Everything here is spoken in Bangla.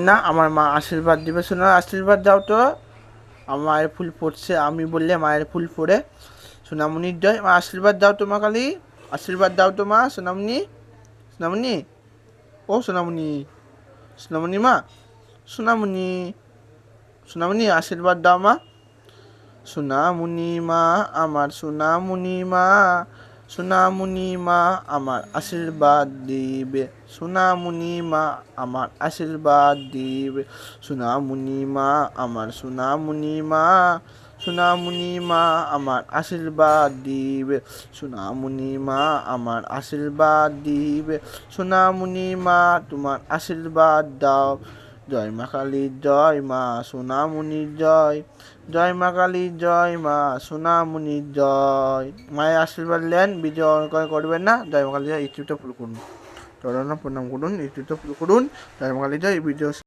না, আমার মা আশীর্বাদ দিবে। শোনা, আশীর্বাদ দাও তো। আমার মায়ের ফুল পড়ছে, আমি বললে মায়ের ফুল পড়ে। সোনামণির জয়। মা আশীর্বাদ দাও তো মা কালী। আশীর্বাদ দাও তো মা। সোনামণি, সোনামণি, ও সোনামণি, সোনামণি মা, সোনামণি, সোনামণি আশীর্বাদ দাও মা। সোনামণি মা আমার, সোনামণি মা, সোনামণি মা আমার আশীর্বাদ দিবে। সোনামণি মা আমার আশীর্বাদ দিবে। সোনামণি মা আমার, সোনামণি মা, সোনামণি মা আমার আশীর্বাদ দিবে। সোনামণি মা আমার আশীর্বাদ দিবে। সোনামণি মা তোমার আশীর্বাদ দাও। জয় মা কালীর জয়, মা সোনামণির জয়। জয় মা কালীর জয়, মা সোনামণির জয়। মায়ের আশীর্বাদ নেন, ভিডিও করবেন না। জয় মা কালী জয়, ইউটিউবটা ফুল করুন, প্রণাম করুন, ইউটিউবটা ফুল করুন। জয় মা কালী জয়, ভিডিও